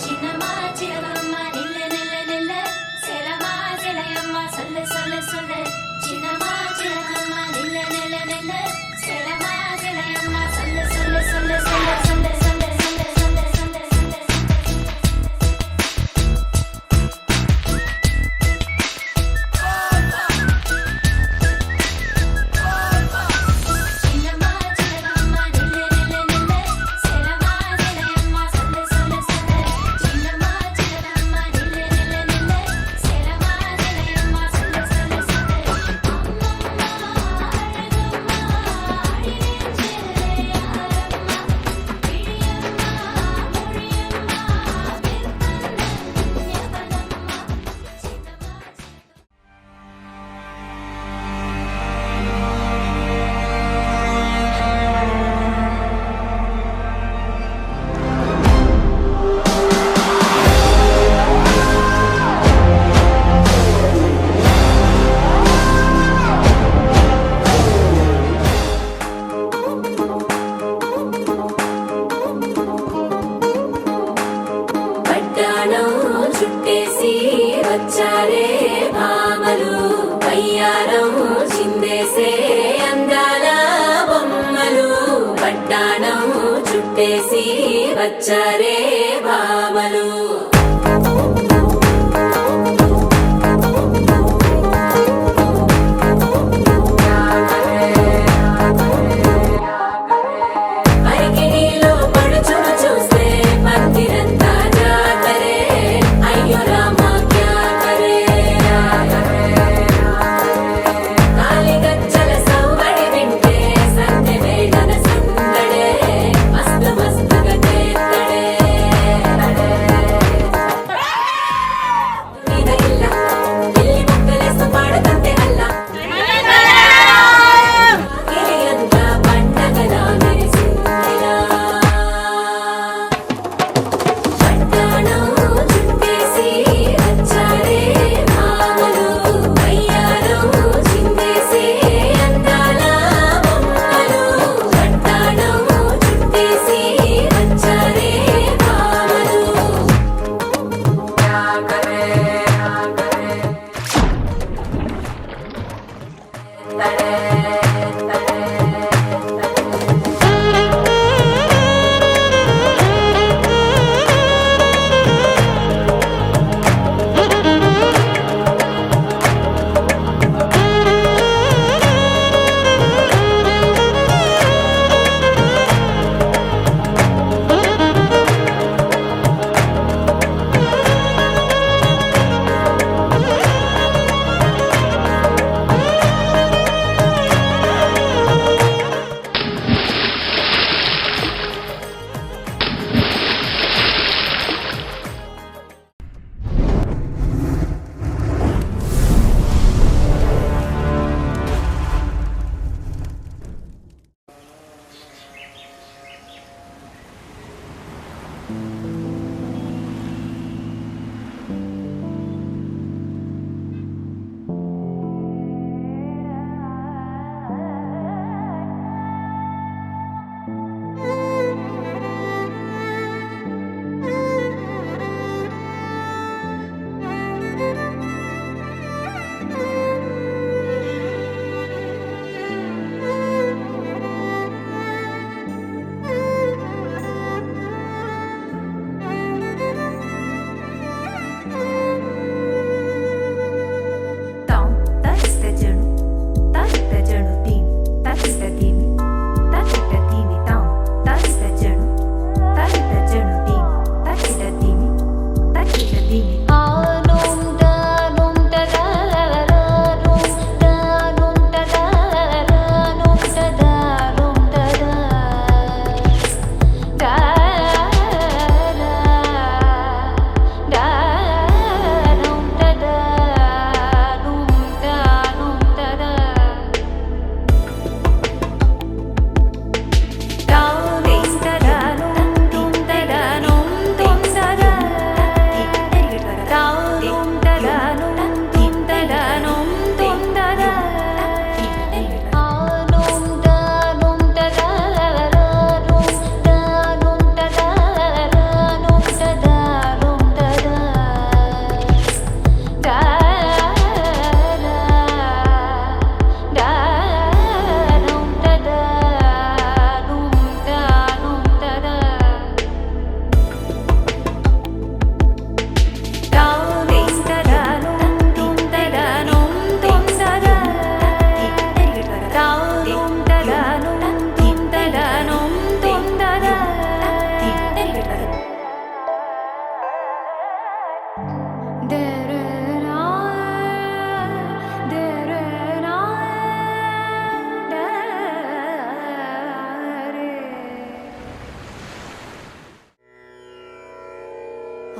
చిన్నమా చిలకమ్మ నిల్ల నిల్ల నిల్ల సెలమా సెలయమ్మ సొల్ల సొల్ల సొల్ల చిన్నమా చిలకమ్మ నిల్ల నిల్ల నిల్ల సెలమా సెలయమ్మ సొల్ల సొల్ల సొల్ల సొల్ల సొల్ల సొల్ల సొల్ల సొల్ల సొల్ల చిన్నమా చిలకమ్మ నిల్ల నిల్ల నిల్ల సెలమా సెలయమ్మ సొల్ల సొల్ల సొల్ల చిన్నమా చిలకమ్మ నిల్ల నిల్ల నిల్ల సెలమా సెలయమ్మ సొల్ల సొల్ల సొల్ల అమ్మమ్మ అడగమ్మ అడిగించే యారమ్మ పిడియమ్మ ముడియమ్మ పెద్దన్న ఎపదమ్మ చిన్నమా పట్టాణం చుట్టేసి వచ్చారే భామలు వయ్యారం చిందేసే అందాల బొమ్మలు పట్టాణం చుట్టేసి వచ్చారే భామలు అరికిణీలో పడుచును చూస్తే పందిరంతా జాతరే అయ్యో రామ క్యా కరే కాలిగజ్జల సవ్వడి వింటే సందె వేళన సందడే మస్తు మస్తుగా చేత్తడే మీద ఇల్ల పిల్లి ముక్కలేస్తూ పాడుతంతే అల్లా గిరియంతా పండగలా మెరిసిందిలా పట్టాణం చుట్టేసి వచ్చారే భామలు వయ్యారం చిందేసే అందాల బొమ్మలు పట్టాణం చుట్టేసి వచ్చారే భామలు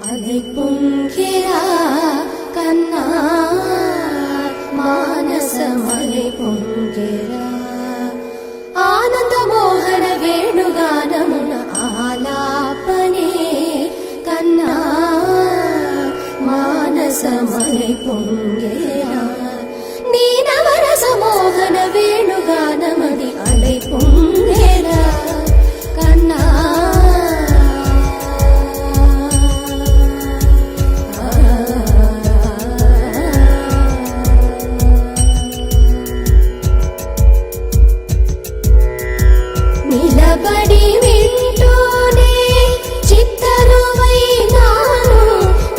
అలై పొంగెరా కన్నా మానసమలై పొంగెరా ఆనంద మోహన వేణుగానమున ఆలాపనే కన్నా మానసమలై పొంగెరా నీ నవరస మోహన వేణుగానమది అలై పొంగెరా కన్నా నిలబడి వింటూనే చిత్తరువైనాను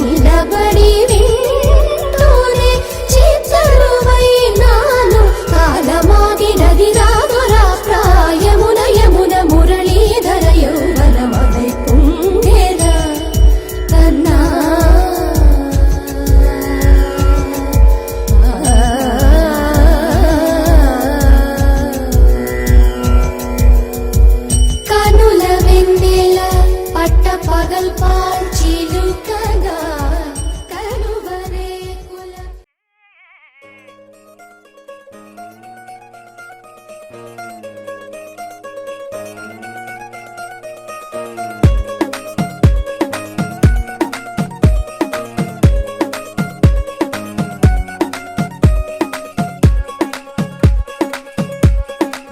నిలబడి వింటూనే చిత్తరువైనాను కాలమాగినది రాదురా ప్రాయమున యమున మురళీధర యౌవనమలై పొంగెరా కన్నా కనుల వెన్నెల పట్ట పగల్ పాల్చిలుకగా కనువరేకుల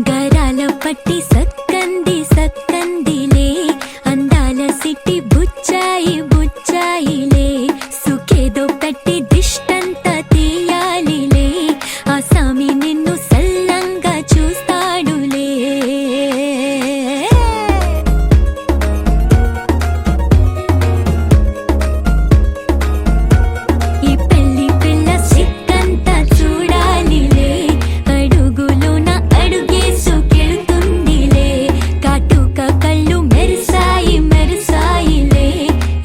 గరాల పట్టి సక్కంది సక్కందిలే అందాల సిట్టి బుచ్చాయి బుచ్చాయిలే సుఖేదో పెట్టి దిష్టంత తీయాలిలే ఆ సామి నిన్ను సల్లంగా చూస్తాడులే ఈ పెళ్లి పిల్ల సిక్కంతా చూడాలిలే అడుగులోన అడుగేసుకెళ్తుందిలే కాటుక కళ్ళు మెరిసాయి మెరిసాయిలే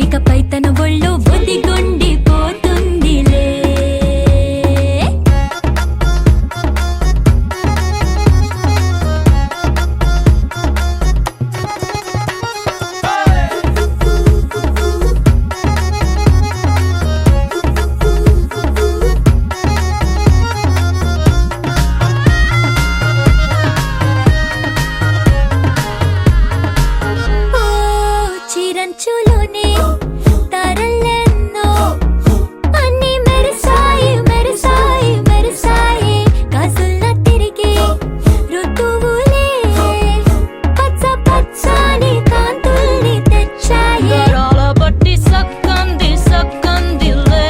ఇకపై తన ఒళ్ళో ఒదిగొండిపోతుందిలే ఓ చిరంచులోనే తారలెన్నో అన్ని మెరిసాయి మెరిసాయి మెరిసాయి కాసుల్లా తిరిగే ఋతువులే పచ్చ పచ్చని కాంతుల్ని తెచ్చాయి గరాల బట్టి సక్కంది సక్కందిలే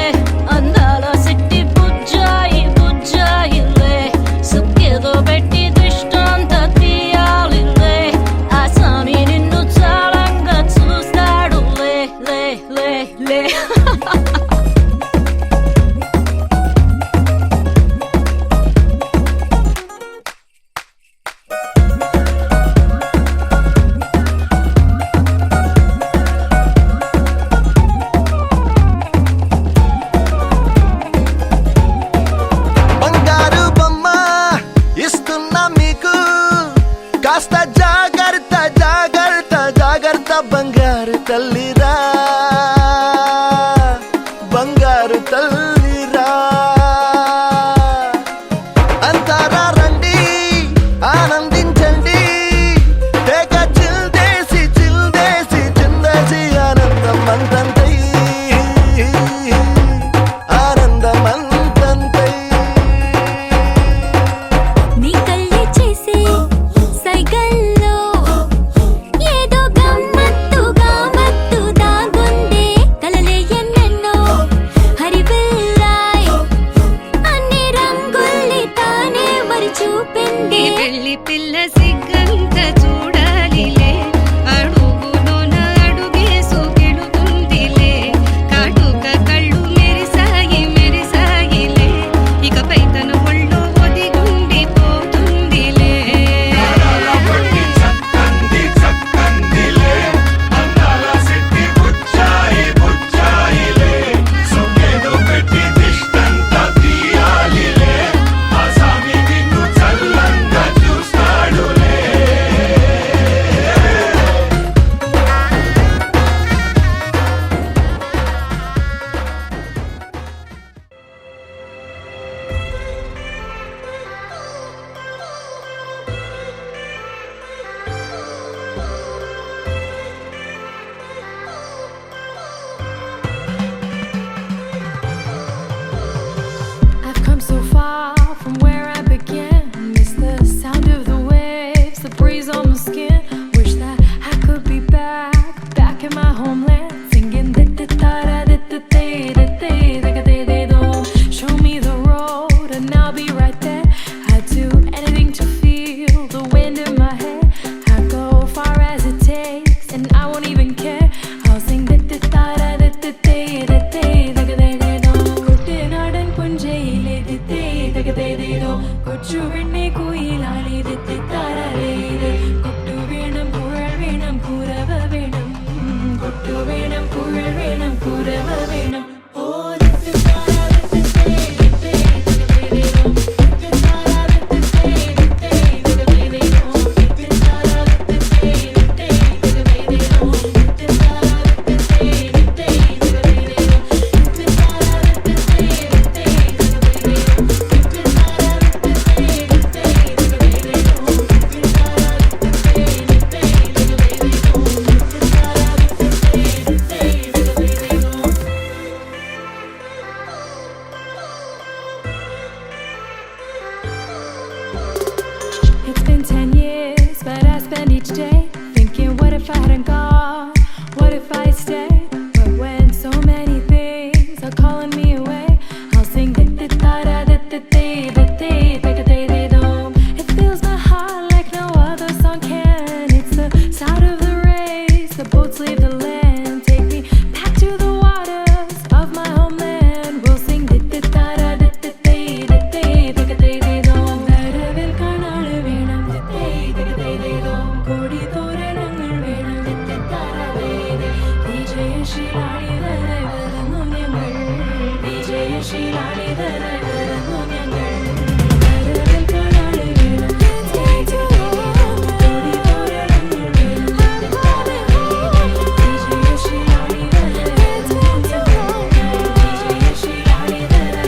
అందాల సిట్టి బుజ్జాయి బుజ్జాయిలే సుక్కేదో పెట్టి దిష్టంత తీయాలిలే ఆ సామి నిన్ను చాలంగా చూస్తాడు లే లే లే లే బంగారు బొమ్మ ఇస్తున్నా మీకు కాస్త జాగ్రత్త జాగ్రత్త జాగ్రత్త బంగారు తల్లిరా బంగారు తల్లిరా అంతారా రండి ఆనందించండి తెగ చిల్దేసి చిల్దేసి చిందేసి ఆనందం అంతంతై ఆనందం అంతంతై నీ కళ్ళే చేసే సైగల్లో ఏదో గమ్మత్తుగా మత్తు దాగుందే care. Housing dittara ditte ditte dagade do. Kuttinadan punjaile ditte dagade do. Kochu vinne koilali ditte tara re. Kottu venam pural venam purava venam. Kottu venam pural venam purava venam. Oh ditte tara ditte ditte dagade do. Ditte tara ditte ditte dagade do. Ditte tara ditte ditte dagade do. Ditte tara ditte ditte dagade do. Ditte tara ditte ditte It's been 10 years, but I spend each day thinking, what if I hadn't gone? What if I stayed? But when so many things are calling me away, I'll sing it fills my heart like no other song can. It's the start of the race, the boats leave the land. Take me back to the waters of my homeland. We'll sing വരവിൽ കാണാള് വേണം കൊടി തോരണങ്ങൾ വേണം വിജയശീലാളിതരായി വരുന്നു ഞങ്ങൾ വിജയശീലാളിതരായി വരുന്നു ഞങ്ങൾ വരവിൽ കാണാള് വേണം കൊടി തോരണങ്ങൾ വേണം വിജയശീലാളിതരായി വരുന്നു ഞങ്ങൾ വിജയശീലാളിതരായി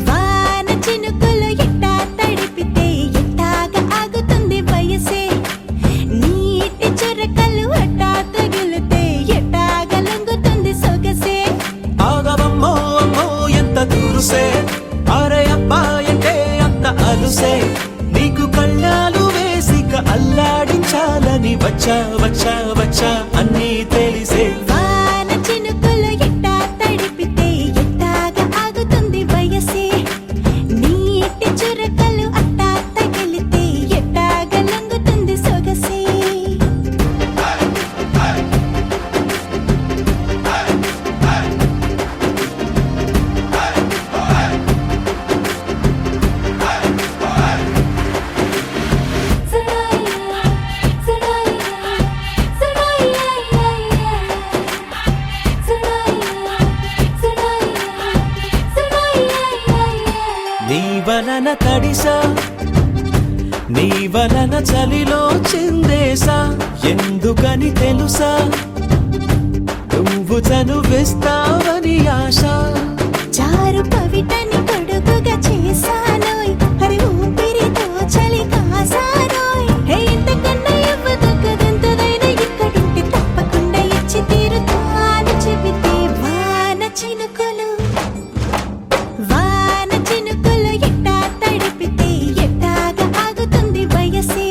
వాన చినుకులు ఎట్టా తడిపితే ఎట్టాగా ఆగుతుంది వయసే నీటి చురకలు అట్టా తగిలితే ఎట్టాగా లొంగుతుంది సొగసే ఆగవమ్మో అమ్మో ఎంత దూరుసే అరే అబ్బాయంటే అంత అలుసే నీకు కళ్ళాలు వేసిక అల్లాడించాలని వచ్చా వచ్చా వచ్చా అన్నీ తెలిసే వాన చినుకులు ఎట్టా తడిపితే ఎట్టాగా ఆగుతుంది వయసే నీటి చురకలు అట్టా తగిలితే ఎట్టాగా లొంగుతుంది సొగసే నీ వలన తడిసా నీ వలన చలిలో చిందేసా ఎందుకని తెలుసా నువ్వు చనువిస్తావని ఆశ చారు పవిటని పొడుగుగా చేశానోయ్ హరి ఊపిరితో చలి కాసానోయ్ హే ఇంతకన్నా ఇవ్వదగ్గదెంతదైనా ఇక్కడుంటే తప్పకుండా ఇచ్చి తీరుతాను చెబితే వాన చినుకులు ఎట్టా తడిపితే ఎట్టాగా ఆగుతుంది వయసే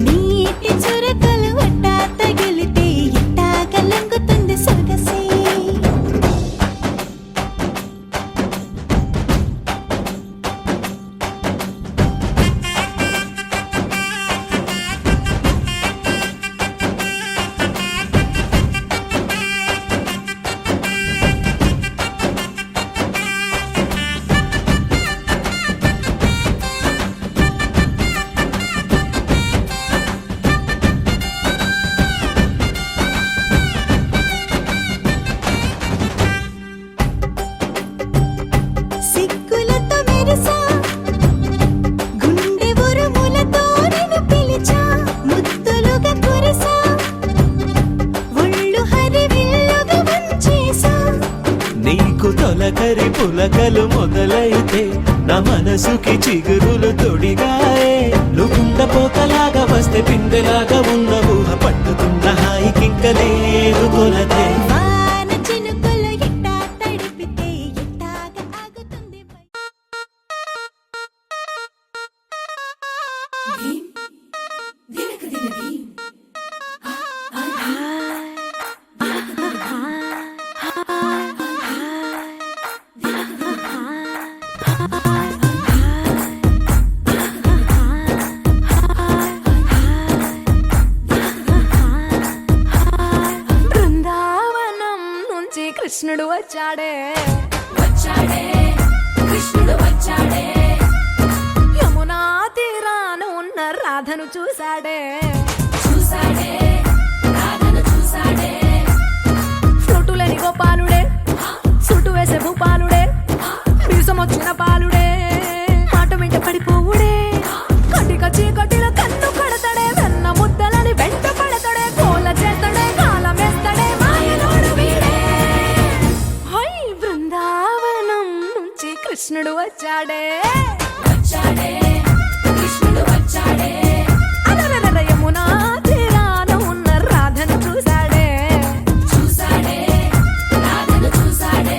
నీటి చురకలు అట్టా తగిలితే ఎట్టాగా లొంగుతుంది సొగసే నీకు తొలకరి పులకలు మొదలైతే నా మనసుకి చిగురులు తొడిగాయే నువ్వుండ పోతలాగా వస్తే పిందెలాగా ఉన్న ఊహ పట్టుకున్న హాయికింక లేదు కొలతే వాన చినుకులు ఎట్టా తడిపితే ఎట్టాగా ఆగుతుంది బృందావనం నుంచి కృష్ణుడు వచ్చాడే కృష్ణుడు వచ్చాడే యమునా తీరాన ఉన్న రాధను చూశాడే చూసాడే రాధను చూసాడే ఫ్లూటులేని గోపాలుడే సుటు వేసే భూపాలుడే వీసమొచ్చిన పాలుడే మాట వెంట పడిపోవుడే కటిక చీకటిలో కన్ను కడతాడే వెన్న ముద్దలని వెంట పడతాడే కోల చేస్తాడే కాలమేస్తాడే మాయలోడు వీడే హై బృందావనం నుంచి కృష్ణుడు వచ్చాడే వచ్చాడే కృష్ణుడు వచ్చాడే అలరలర యమునా తీరాన ఉన్న రాధను చూశాడే చూసాడే రాధను చూసాడే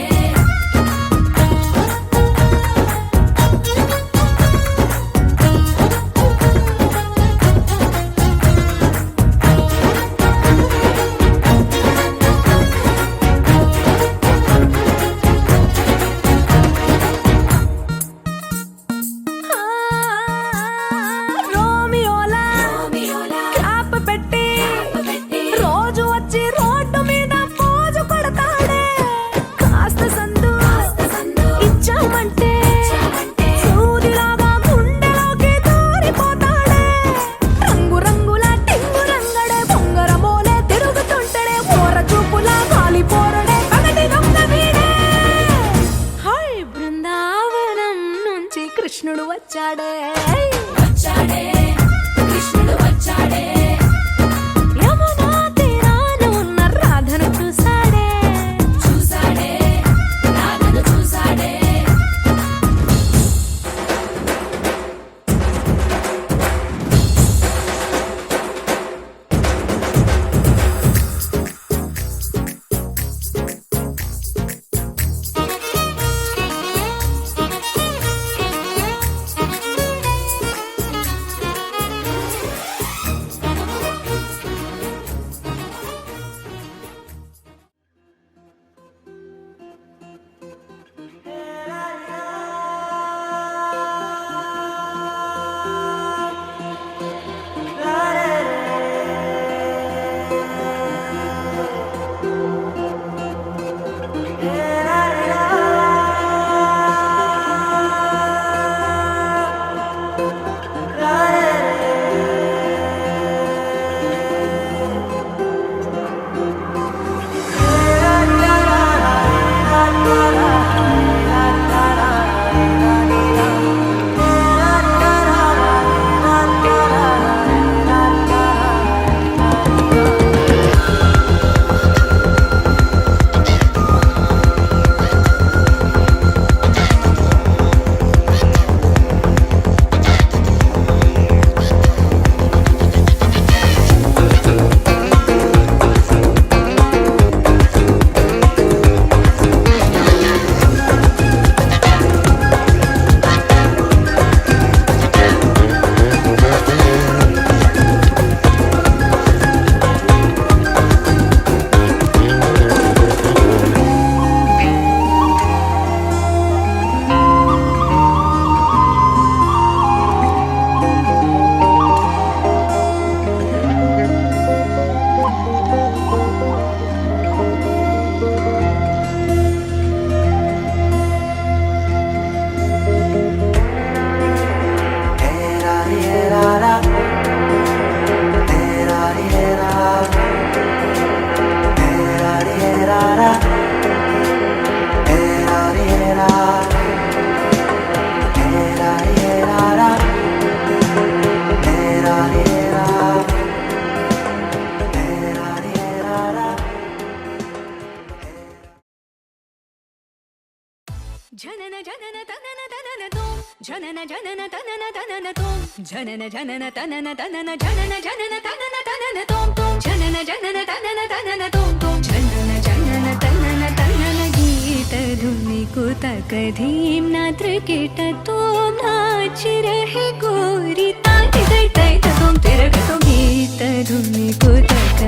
జనన జనన తనన తనన తోం జనన జనన తనన తనన తోం జనన జనన తనన తనన జనన జనన తనన తనన తోం తోం జనన జనన తనన తనన తోం తోం జనన జనన తనన తనన గీత ధుని కుతక ధీం నాత్ర కిట తోం నాచ రహే గోరి తాయి తై తై తోం తిరగతో గీత ధుని కుతక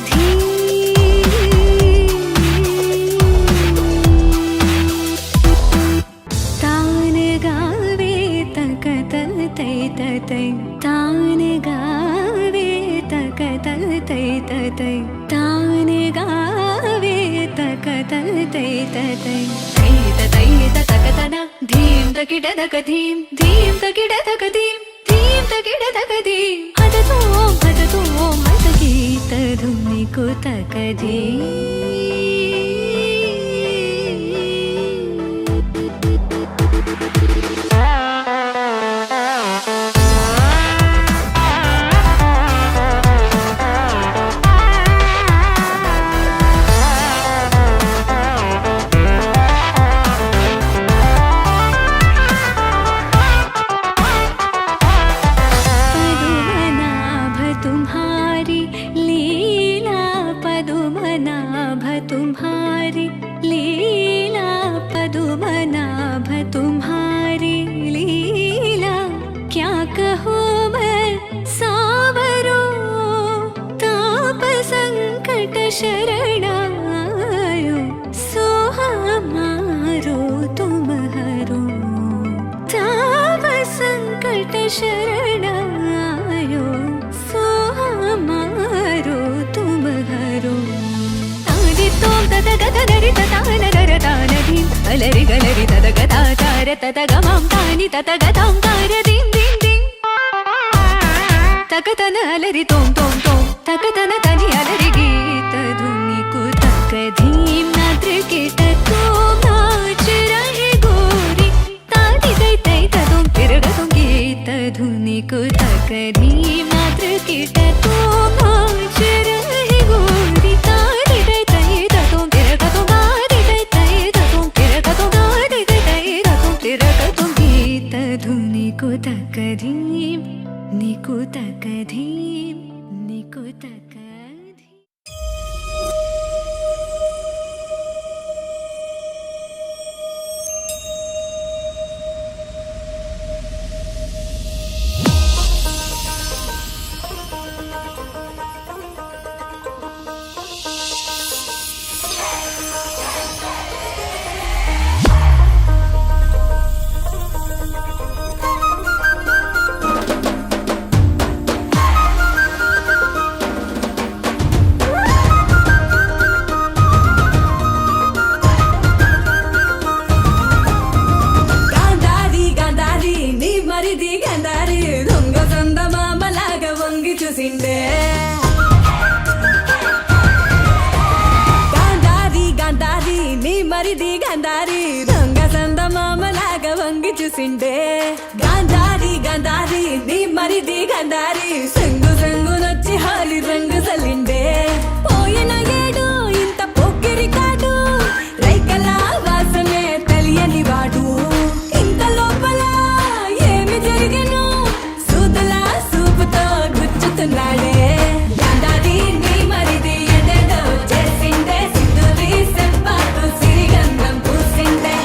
ధీం తై తై తాన గావే తక తై తై తాన గావే తక తై తై తై తక తన ధీం తకిడ తక ధీం ధీం తకిడ తక ధీం ధీం తకిడ తక ధీం హదతో హద గీత ధుని కుతక ధీం तुम्हारी लीला पदुमनाभ तुम्हारी लीला क्या कहूँ मैं सावरो ताप संकट शरणायो सो हमारो तुम हरो ताप संकट शरणायो सो हमारो तुम हरो తదగదరి తదనర తానదీం అలరి గలరి తదగదా తార తదగమం తాని తదగదాం తార దీం దీం దీం తకతన అలరి తోం తోం తోం తకతన తని అలరి గీత ధుని కుతక ధీం నాత్ర కిట తోం నాచ రహే గోరి తాది తై తై తోం తిరగతో గీత ధుని కుతక ధీం నాత్ర కిట తోం నాచ రహే గోరి తాది తై తై కుతక ధీం నికుతక ధీం నికుతక చూసిండే గాంధారి గాంధారి నీ మరిది గాంధారి దొంగ సందమామలాగా వంగి చూసిండే గాంధారి గాంధారి నీ మరిది గాంధారి సంగు సంగునొచ్చి హాలి రంగు సలిండే పోయిన ఏడు ఇంత పొక్కిరి కాడు రైకల వాసమే తెలియని వాడు ఇంత లోపల ఏమి జరిగెను సూదులా సూపుతో గుచ్చుతున్నాడే గాంధారి నీ మరిది ఎదేదో చేసిందే సింధూరి సెంపాకు సిరిగంధం పూసిందే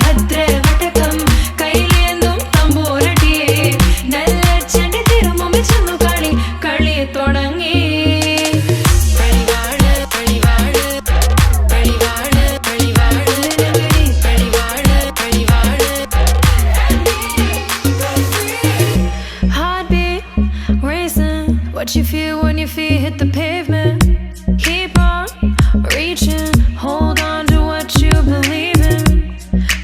ഭദ്രവട്ടകം കൈലേന്തും തമ്പൂരട്ടിയെ നല്ല ചെണ്ടി തിരുമുമ്പിൽ ചെന്നു കളി തുടങ്ങി Heartbeat racing, what you feel when your feet hit the pavement. Keep on reaching, hold on to what you believe in.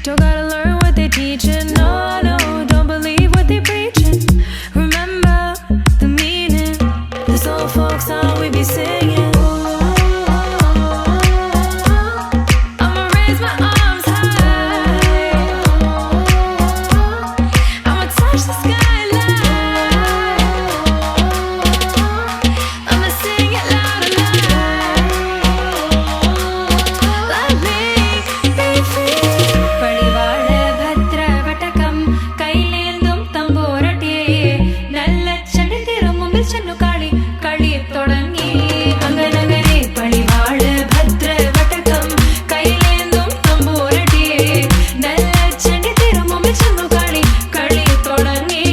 Don't gotta learn what they teaching, no, don't believe what they preaching. Remember the meaning, this old folk song we be singing. I'ma raise my arms high, I'ma touch the skyline, I'ma sing it loud and loud. Let me be free. പടിവാള ഭദ്രവട്ടകം കൈലേന്തും തമ്പൂരട്ടിയെ നല്ല ചെണ്ടി തിരുമുമ്പിൽ ചെന്നു കളി തുടങ്ങി അങ്ങനെ പടിവാള ഭദ്രവട്ടകം കൈലേന്തും തമ്പൂരട്ടിയെ നല്ല ചെണ്ടി തിരുമുമ്പിൽ ചെന്നു കളി തുടങ്ങി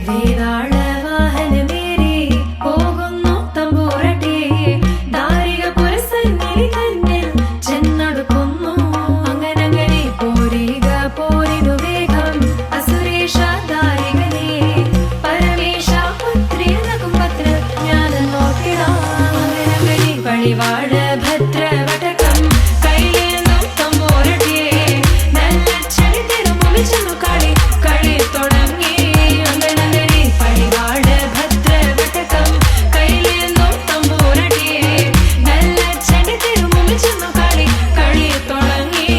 വേതാള വാഹനമേറി പോകുന്നു തമ്പൂരട്ടിയെ ദാരിക പുരസന്നിധി തന്നിൽ ചെന്നടുക്കുന്നു അങ്ങനെ പോരിനു വേഗം അസുരേഷ ദാരികനെ പരമേശ പുത്രിയ നകുംപത്ര ഞാൻ നോക്കിടാം അങ്ങനെ പടിവാള ഭദ്രവട്ടകം കൈലേന്തും തമ്പൂരട്ടിയെ നല്ല ചെടി തിരുമുമ്പിൽ ചെന്നു കളി തുടങ്ങി അങ്ങനെ പടിവാള ഭദ്രവട്ടകം കൈലേന്തും തമ്പൂരട്ടിയെ നല്ല ചെടി തിരുമുമ്പിൽ ചെന്നു കളി തുടങ്ങി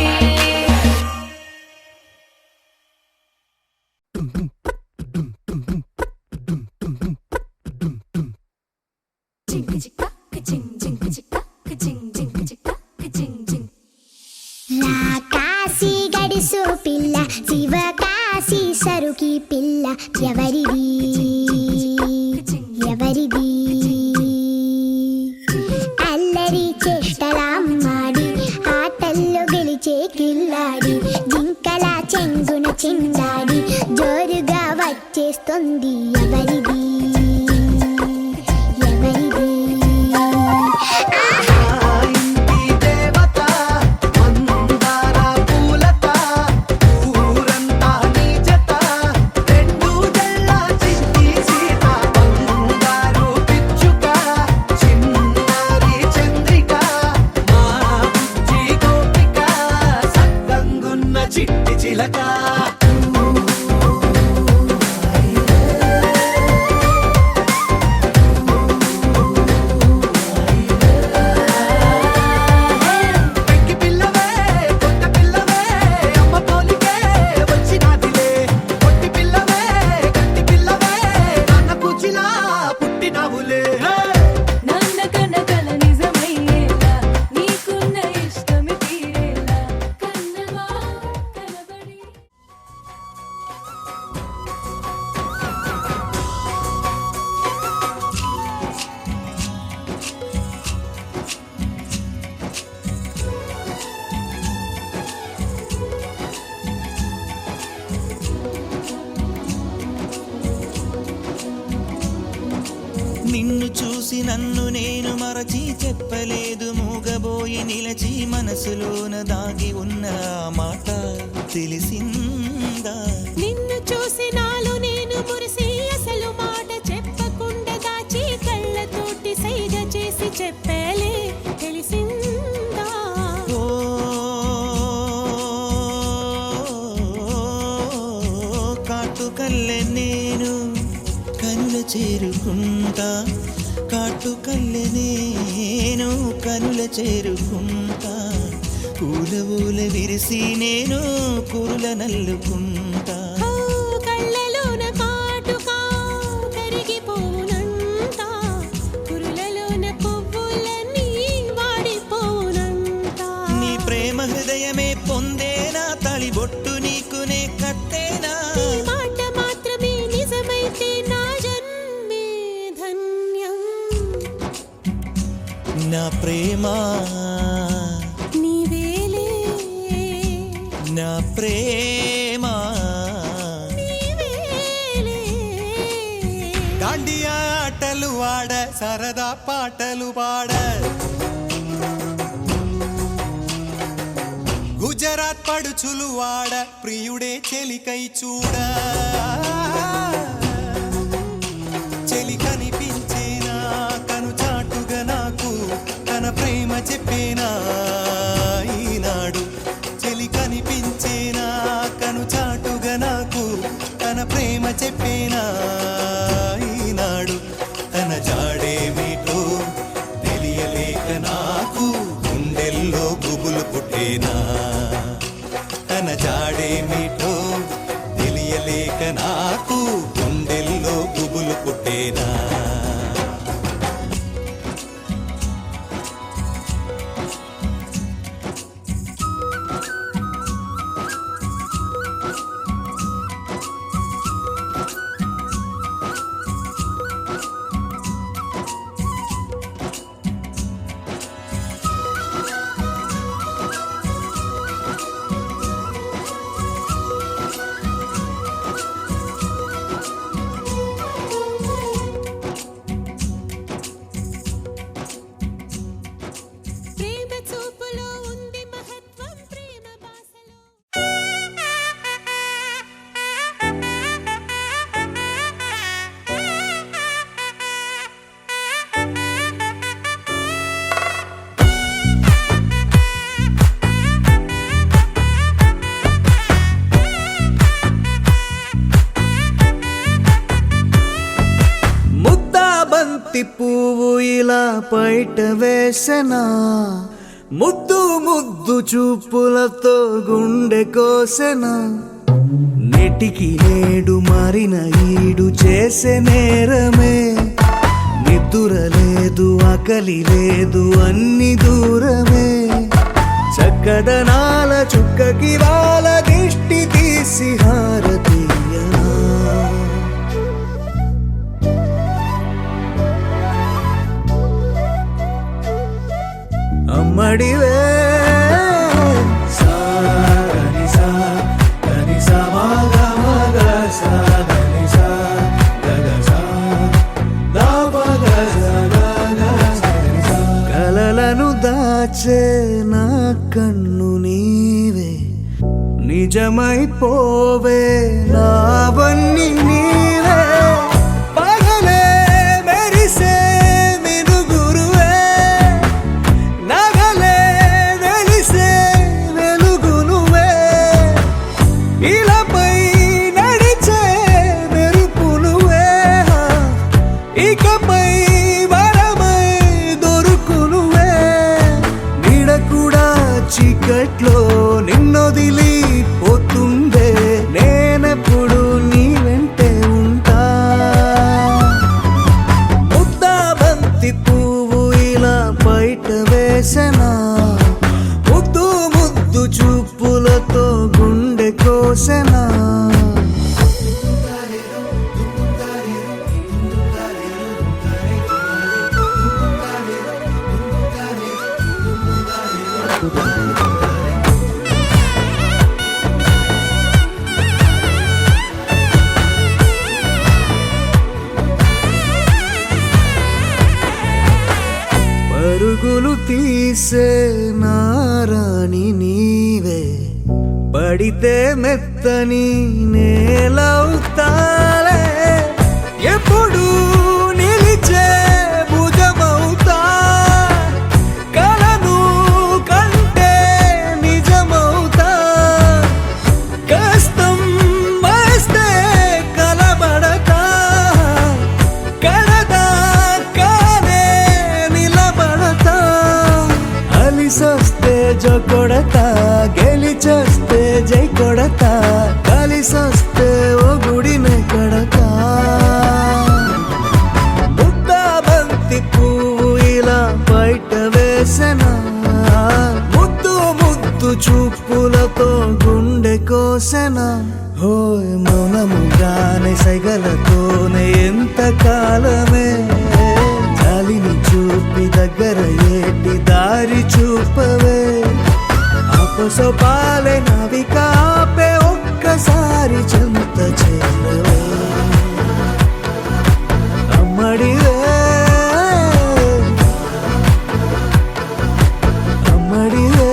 కాశీ గడిసు పిల్ల శివకాశీ సరుకి పిల్ల ఎవరిది అల్లరి చేష్టలాడి ఆటల్లో గెలిచే కిల్లాడి జింకల చెంగున చిందాడి జోరుగా వచ్చేస్తుంది ఎవరిది ఇంటి దేవత మందార పూలత ఊరంతా నీ జత రెండు జల్ల చిట్టి సీత బంగారు పిచ్చుక చిన్నారి చంద్రిక మా బుజ్జి గోపిక సక్కంగున్న చిట్టి చిలక పెంకి పిల్లవే కొత్త పిల్లవే అమ్మ పోలికే వచ్చినాదిలే పొట్టి పిల్లవే గట్టి పిల్లవే నాన్న కూచిలా పుట్టినావులే నన్న కనకల నిజమయ్యేలా నీకున్న ఇష్టమి తీరేలా కన్నవా కనబడి నిన్ను చూసి నన్ను నేను మరచి చెప్పలేదు మూగబోయి నిలచి మనసులోన దాగి ఉన్న ఆ మాట తెలిసిందా నిన్ను చూసి నాలో నేను మురిసి అసలు మాట చెప్పకుండా దాచి కళ్ళతోటి సైగ చేసి చెప్పలే తెలిసిందా ఓ కాటుకల్లె నేను కనుల చేరుకుంటా కాటుకల్లె నేను కనుల చేరుకుంటా పూల ఊల విరిసి నేను కురుల నల్లుకుంటా కళ్ళలోన కాటుకా కరిగిపోనంట కురులలోన పువ్వులన్నీ వాడిపోనంట నీ ప్రేమ హృదయమే పొందేనా తళిబొట్టు నీకునే కట్టేనా ఈ మాట మాత్రమే నిజమైతే నా ప్రేమ నీవేలే నా ప్రేమ నీవేలే దాండియా ఆటలు ఆడ సరదా పాటలు పాడ గుజరాత్ పడుచులు వాడ ప్రియుడే చెలికై చూడ చెలి కనిపించేనా కను చాటుగా నాకు తన ప్రేమ చెప్పేనా ఈనాడు చెలి కనిపించేనా కను చాటుగా నాకు తన ప్రేమ చెప్పేనా ఈనాడు తన జాడేమిటో తెలియలేక నాకు గుండెల్లో గుబులు పుట్టేనా తన జాడేమిటో తెలియలేక నాకు గుండెల్లో గుబులు పుట్టేనా ప్రేమ చూపులో ఉంది మహత్వం ప్రేమ భాషలో ముద్దా బంతి పువ్వు ఇలా బయట వేసెనా ముద్దు ముద్దు చూపులతో గుండె కోసెనా నెటికి నేడు మారిన ఈడు చేసే నేరమే నిద్ర లేదు ఆకలి లేదు అన్ని దూరమే చక్కదనాల చుక్కకి వాళ్ళ దిష్టి తీసి హారతీయనా అమ్మడివే సాగని సా గని సా మగ మగ సా గని సా గగ సా దా పగ సా గగ సని సా కలలను దాచే నా కన్ను నీవే నిజమైపోవే నావన్నీ నీవే పగలే మెరిసే మినుగురువే నగలే వెలిసే వెలుగు నువ్వే ఇలాపై నడిచే మెరుపు నువ్వే ఇకపై వరమై దొరుకు నువ్వే నీడ కూడా చీకట్లో నిన్నొదిలి పోతుందే నేనెప్పుడు నీ వెంటే ఉంటా ముద్దా బంతి పువ్వు ఇలా బయట వేసెనా ముద్దు ముద్దు చూపులతో గుండె కోసెనా పరుగులు తీసే నారాణి నీవే పడితే మెత్తని నేలవుతాలే ఎప్పుడు నిలిచే భుజమవుతా కలను కంటే నిజమవుతా కష్టం వస్తే కలబడతా కడదా కానే నిలబడతా అలిసొస్తే జో కొడతా గెలిచొస్తే జై కొడతా కలిసొస్తే ఓ గుడినే కడతా ముద్దా బంతి పువ్వు ఇలా బయట వేసెనా ముద్దు ముద్దు చూపులతో గుండె కోసెనా హోయ్ మౌనముగానే సైగలతోనే ఎంత కాలమే జాలిని చూపి దగ్గర ఏటి దారి చూపవే అపసొపాలే నావిక ఆపే ఒక్కసారి చెంత చేరవే అమ్మడివే అమ్మడివే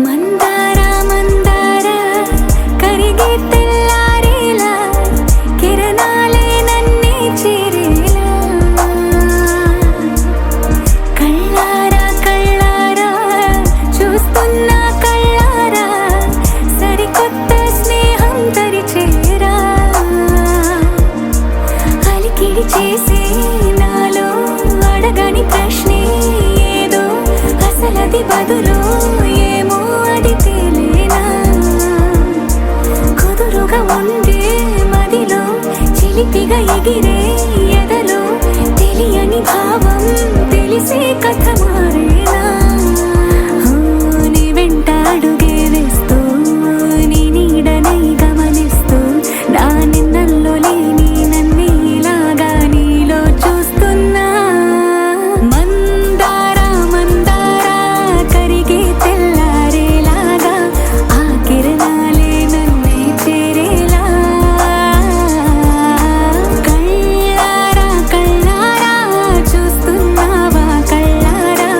మందార మందార కరిగే తెల్లారేలా కిరణాలే నన్నే చేరేలా కళ్ళారా కళ్ళారా చూస్తున్నా కళ్ళారా సరికొత్త స్నేహం తరిచేరా అలికిడి చేసే నాలో అడగని ప్రశ్నే ఏదో అసలది బదులు ఏమో అది తేలేనా కుదురుగా ఉండే మదిలో చిలిపిగా ఎగిరే ఎదలో తెలియని భావం తెలిసే కథ మారేనా నీ వెంట అడుగే వేస్తూ నీ నీడనై గమనిస్తూ నా నిన్నల్లో లేని నన్నే ఇలాగా నీలో చూస్తున్నా మందార మందార కరిగే తెల్లారేలాగా ఆ కిరణాలే నన్నే చేరేలా కళ్ళారా కళ్ళారా చూస్తున్నావా కళ్ళారా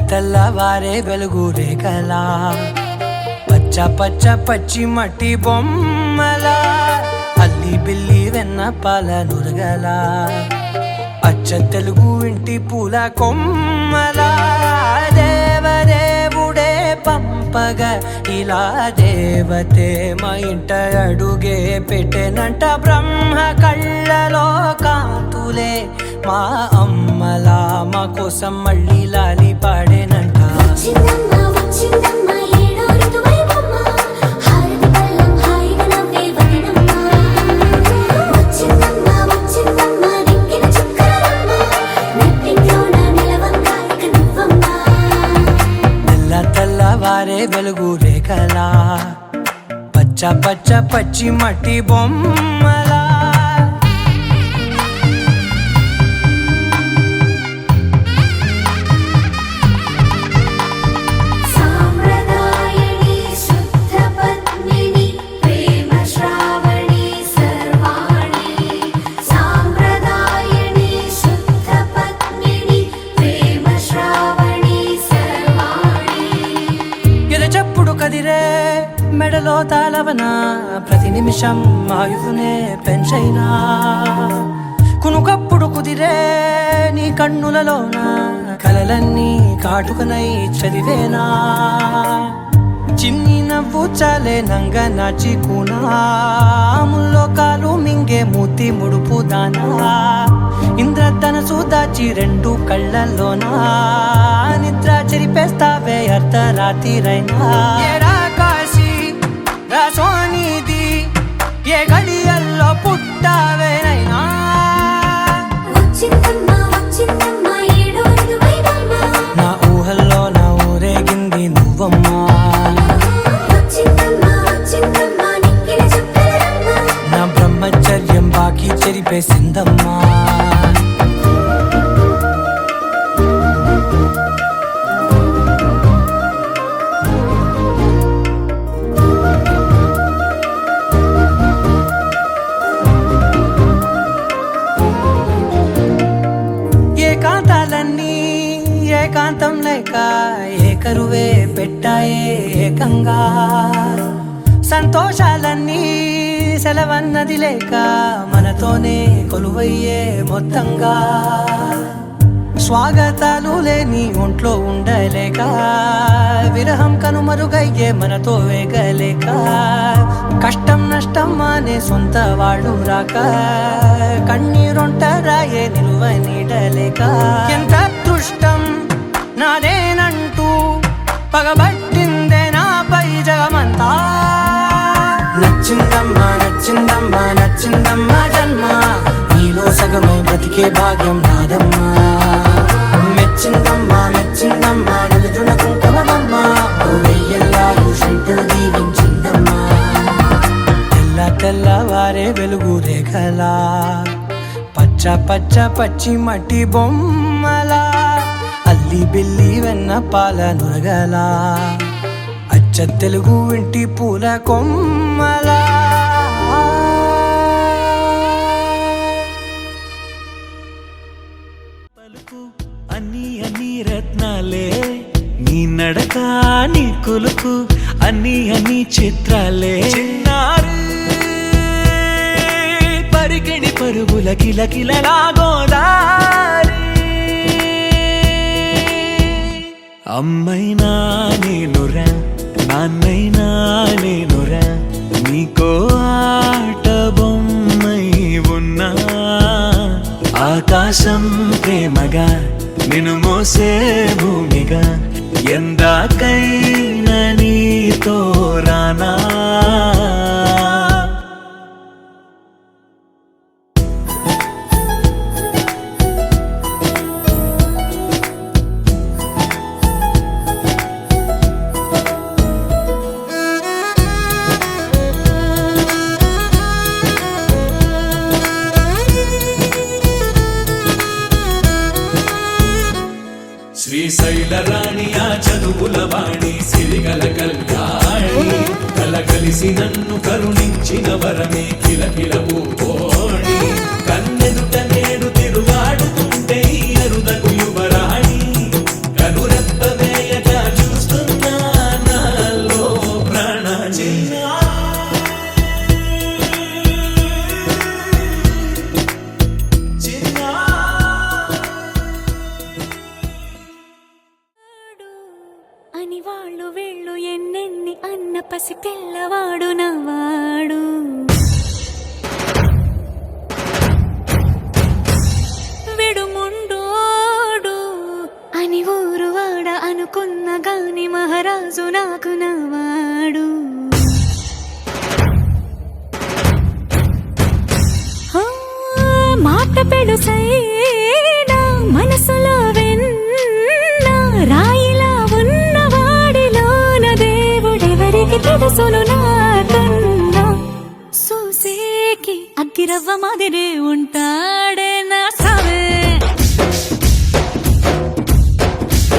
తెల్లవారే వెలుగు రేఖలా పచ్చ పచ్చ పచ్చి మట్టి బొమ్మలా అల్లి బిల్లి వెన్న పాల నురగలా అచ్చ తెలుగు ఇంటి పూల కొమ్మలా దేవదేవుడే పంపగా ఇలా దేవతే మా ఇంట అడుగే పెట్టెనంట బ్రహ్మ కళ్ళలో కాంతులే మా అమ్మలా మా కోసం మళ్ళీ లాలి పాడేనంట వచ్చిందమ్మ వచ్చిందమ్మ ఏడో ఋతువైవమ్మ హారతి పళ్ళం హాయిగా నవ్వే వదనమ్మ వచ్చిందమ్మ వచ్చిందమ్మ దిక్కిన చుక్కలమ్మ నెట్టింట్లోన నిలవంగా ఇక నువ్వమ్మ తెల్లవారే వెలుగు రేఖలా పచ్చ పచ్చ పచ్చి మట్టి బొమ్మలా సాంప్రదాయని శుద్ధ పద్మిని ప్రేమ శ్రావణి సర్వాణి సాంప్రదాయని శుద్ధ పద్మిని ప్రేమ శ్రావణి సర్వాణి ఎరచప్పుడు కదిరే మెడలో తాళవన ప్రతి నిమిషం ఆయుధునే పెంచైనా కునుకప్పుడు కుదిరే నీ కన్నులలోన కలలన్నీ కాటుకనై చదివేనా చిన్ని నవ్వు చాలే నంగ నాచి కూనాముల్లో కాలు మింగే మూతి ముడుపు దానా ఇంద్రధనసు దాచి రెండు కళ్ళల్లోనా నిద్ర చెరిపేస్తావే అర్ధరాత్రిరైనా ఏడా కాశీ రాసోనిది ఏ గడియల్లో పుట్టావేనైనా వచ్చిందమ్మ వచ్చిందమ్మ ఏడో ఋతువైవమ్మ నా ఊహల్లో నా ఊరేగింది నువ్వమ్మా వచ్చిందమ్మ వచ్చిందమ్మ నిక్కిన చుక్కలమ్మ నా బ్రహ్మచర్యం బాకీ చెరిపేసిందమ్మా ఏకాంతాలన్నీ ఏకాంతం లేక ఏకరువే పెట్టాయే ఏకంగా సంతోషాలన్నీ సెలవన్నది లేక మనతోనే కొలువయ్యే మొత్తంగా స్వాగతాలు లేని ఒంట్లో ఉండలేక విరహం కనుమరుగయ్యే మనతో వేగలేక కష్టం నష్టం అనే సొంత వాడు రాక కన్నీరొంటరాయే నిలువ నీడలేక ఎంత అదృష్టం నాదేనంటూ పగబట్టిందే నాపై జగమంతా నచ్చిందమ్మా నచ్చిందమ్మా నచ్చిందమ్మా జన్మ నీలో సగమై బ్రతికే భాగ్యం నాదమ్మా మెచ్చిందమ్మా మెచ్చిందమ్మా నిలుచున కుంకుమమ్మా వెయ్యల్లా శంకరు దీవించిందమ్మా తెల్లవారే వెలుగు రేఖలా పచ్చ పచ్చ పచ్చి మట్టి బొమ్మలా అల్లి బిల్లి వెన్న పాల నురగలా అచ్చ తెలుగు ఇంటి పూల కొమ్మలా పలుకు అన్ని అన్ని రత్నాలే నీ నడక నీ కొలుకు అన్ని చిత్రాలే చిన్నారు పరికిణి పరుగుల కిలకిలలా గోదారి అమ్మైనా నేనురా నాన్నైనా నేనురా నీకో ఆట బొమ్మై ఉన్నా ఆకాశం ప్రేమగా నిన్ను మోసే భూమిగా ఎందాకైనా నీతో రానా శ్రీశైల రాణి ఆ చదువుల వాణి సిరిగల కళ్యాణి కలగలిసి నన్ను కరుణించిన వరమే కిలకిల పూకోణి కన్నెదుట నేడు తిరుగాడుతుంటే ఈ అరుదకు యువరాణి కనురెప్ప వీళ్ళు ఎన్నెన్ని అన్న పసి పిల్లవాడు నవ్వాడు విడుముండోడు అని ఊరు వాడ అనుకున్న గాని మహారాజు నాకు నవ్వాడు మాట పెడుసైనా మనసులో వెన్న రాయిలా ఉన్నవాడిలోన దేవుడెవరికి తెలుసును నాకన్నా చూసేకి అగ్గిరవ్వ మాదిరి ఉంటాడే నా సవే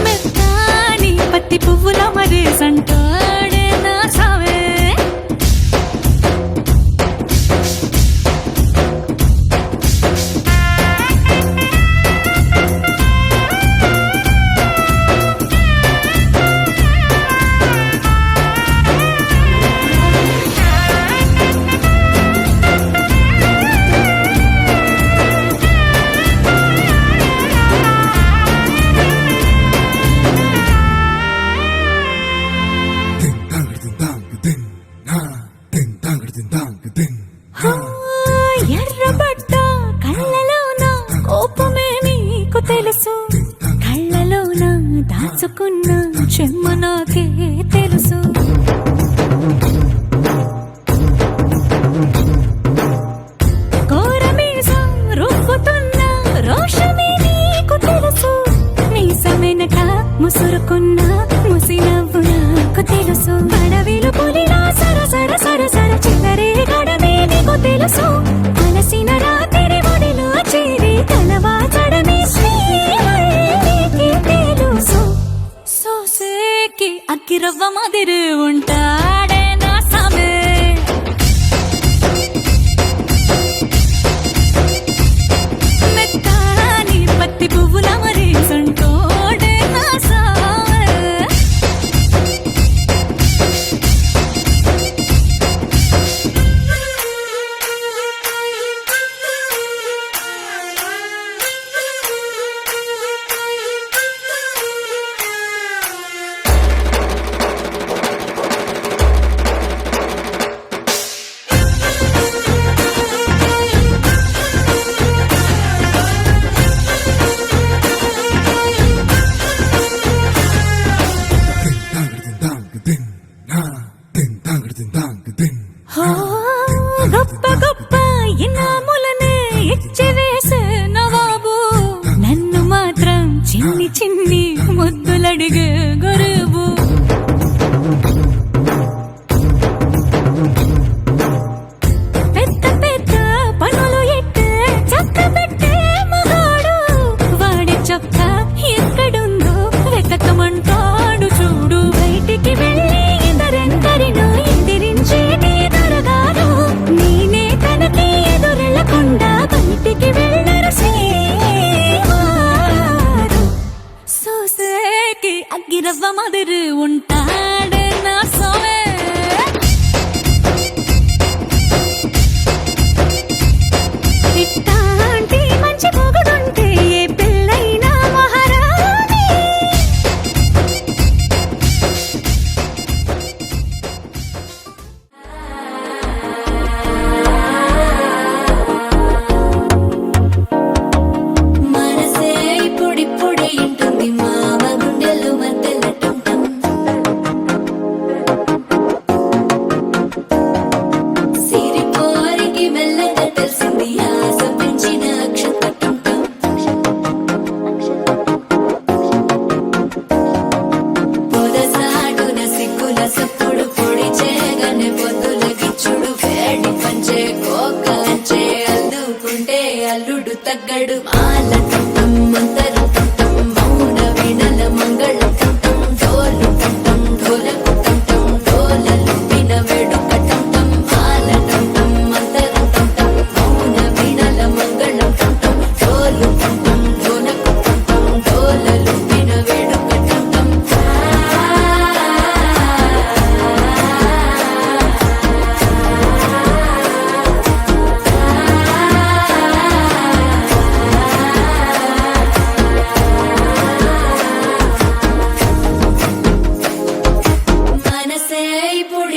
మెత్తాని పత్తి పువ్వుల మరి సంటాడే నా సవే ఎర్రబడ్డ కళ్ళలోన కోపమే నీకు తెలుసు కళ్ళలోన దాచుకున్న చెమ్మ నాకే తెలుసు కోరమీసం రుబ్బుతున్న రోషమే నీకు తెలుసు మీసమెనక ముసురుకున్న ముసినవ్వు నాకు తెలుసు అడవిలు పులిలా సరసర సరసర చిల్లరే గడమే నీకు తెలుసు అలసిన రాత్రి ఒడిలో చేరి కలవాచడమే నీకే తెలుసు సోసేకి అగ్గిరవ్వ మాదిరి ఉంటాడే నా సమే మెత్తాని పత్తి పువ్వుల మరి సంటోడే నా సమే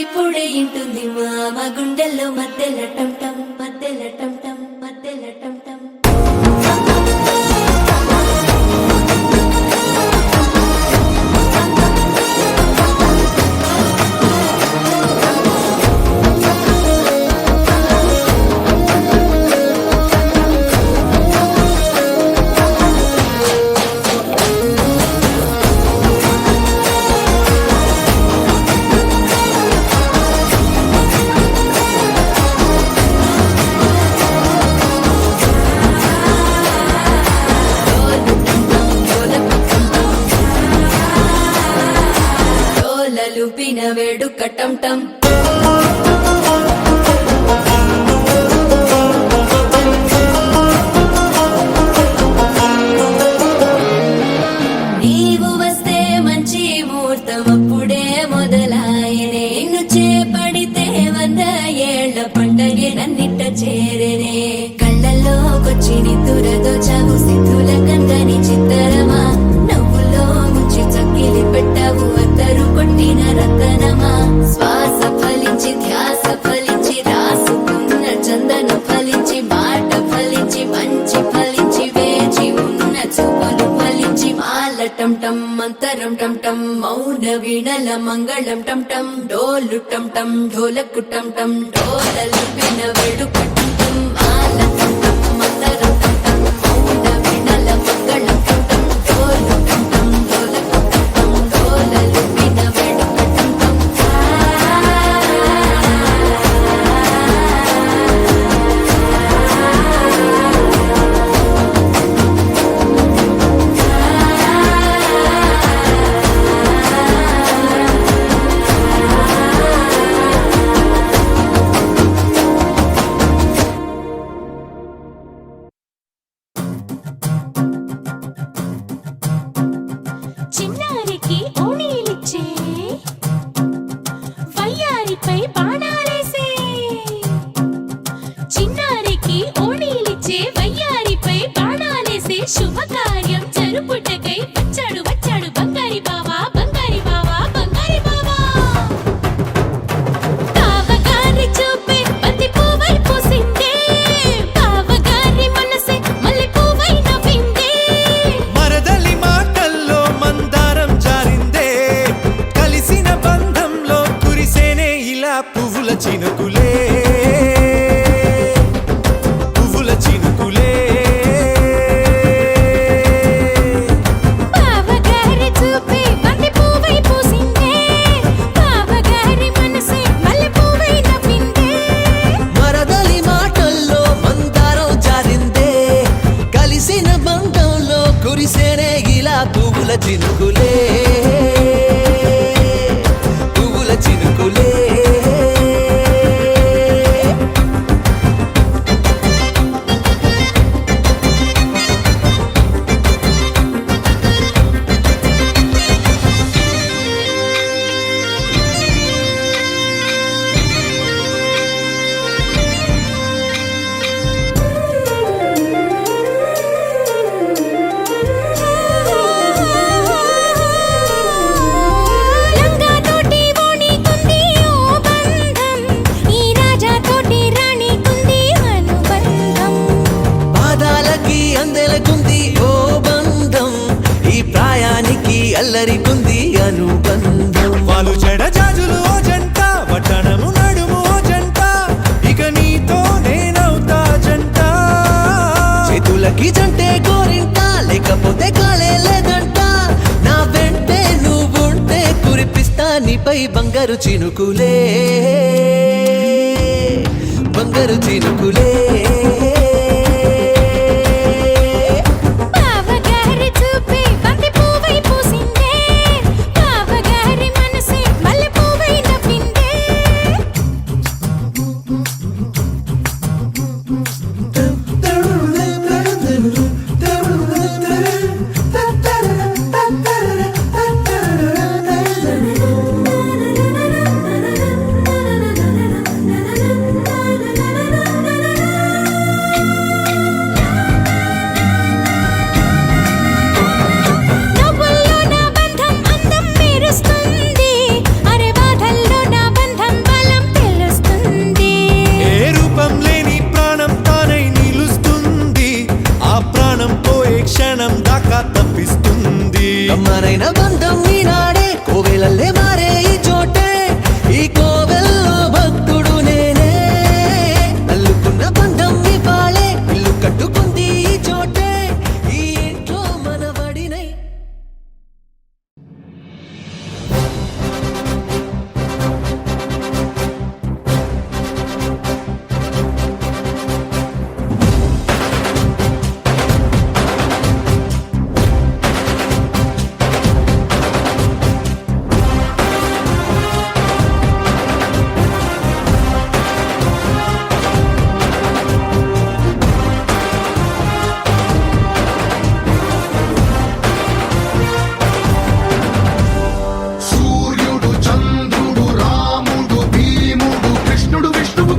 ఇప్పుడే ఇంటుంది మామ గుండెల్లో మధ్యల టంటం మధ్యల టంటం మధ్యల టంటం లూపిన వేడుక టంటం నీవు వస్తే మంచి ముహూర్తం అప్పుడే మొదలాయనే నిన్ను చేపడితే 100 ఏళ్ల పండగే నన్నిట్ట చేరేనే కళ్ళల్లోకొచ్చి నిద్దురదో చావు సిద్ధుల కందని చిత్తరమా నవ్వులో ముంచి చక్కిలి పెట్టావు అద్దరు కొట్టిన రతనమా శ్వాస ఫలించి ధ్యాస ఫలించి రాసుకున్న చందను ఫలించి మాట ఫలించి మంచి ఫలించి వేచి ఉన్న చూపులు ఫలించి మాల టంటం మంతరం టంటం మౌన వీణల మంగళం టంటం డోలు టంటం ఢోలకు టంటం డోలలు విన వేడుక టంటం మాల టంటం మంతరం టంటం మౌన వీణల మంగళం టంటం డోలు టంటం ఢోలకు టంటం డోలలు విన వేడుక టంటం చిన్నారికి ఓణీలిచ్చే వయ్యారిపై బాణాలేసే చిన్నారికి ఓణీలిచ్చే వయ్యారిపై బాణాలేసే శుభకార్యం జరుపుటకై వచ్చాడు వచ్చాడు బంగారి బావా బంగారి బావా బంగారి బావా బావగారి చూపే బంతి పువ్వై పూసిందే బావగారి మనసే మల్లె పువ్వై నవ్విందే మరదలి మాటల్లో మందారం జారిందే కలిసిన బంధంలో కురిసేనే ఇలా పువ్వుల చినుకులే పువ్వుల చినుకులే బావగారి చూపే బంతి పువ్వై పూసిందే బావగారి మనసే మల్లె పువ్వై నవ్విందే మరదలి మాటల్లో మందారం జారిందే కలిసిన బంధంలో కురిసేనే ఇలా పువ్వుల చినుకులే పువ్వుల చినుకులే లంగా తోటి ఓణి కుంది ఓ బంధం ఈ రాజా తోటి రాణి కుంది అనుబంధం పాదాలకి అందెలకుంది ఓ బంధం ఈ ప్రాయానికి అల్లరికుంది అనుబంధం వాళ్ళు చెడజాజులు ఓ జంట పట్టణము నడుము ఓ జంట ఇక నీతో నేనవుతా జంట చేతులకి జంటే గోరింట లేకపోతే కాలే లేదంట నా వెంటే నువ్వుంటే కురిపిస్తా నీపై బంగారు చినుకులే బంగారు చినుకులే బావగారి చూపే బంతి పువ్వై పూసిందే బావగారి మనసే మల్లె పువ్వై నవ్విందే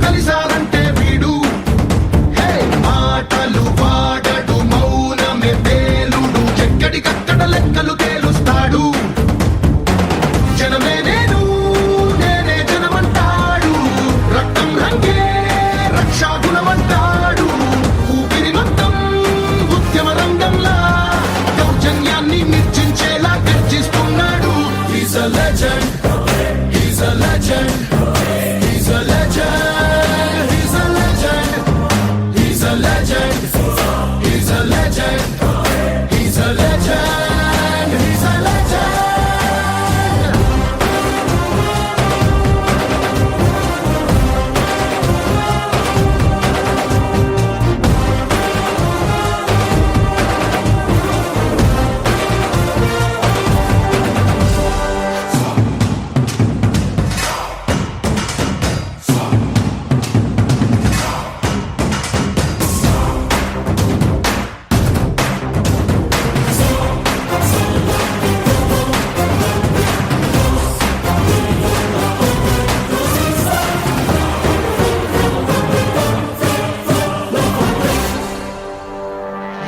కలిసారంటే వీడు హే మాటలు వాడడు మౌనమే పేలుడు ఎక్కడికక్కడ లెక్కలు తేలుస్తాడు జనమే నేను నేనే జనమంటాడు రక్తం రంగే రక్షా గుణమంటాడు ఊపిరి మొత్తం ఉద్యమ రంగంలా దౌర్జన్యాన్ని నిర్జించేలా గర్జిస్తున్నాడు He's a legend He's a legend He's a legend He's a legend He's a legend He's a legend He's a legend He's a legend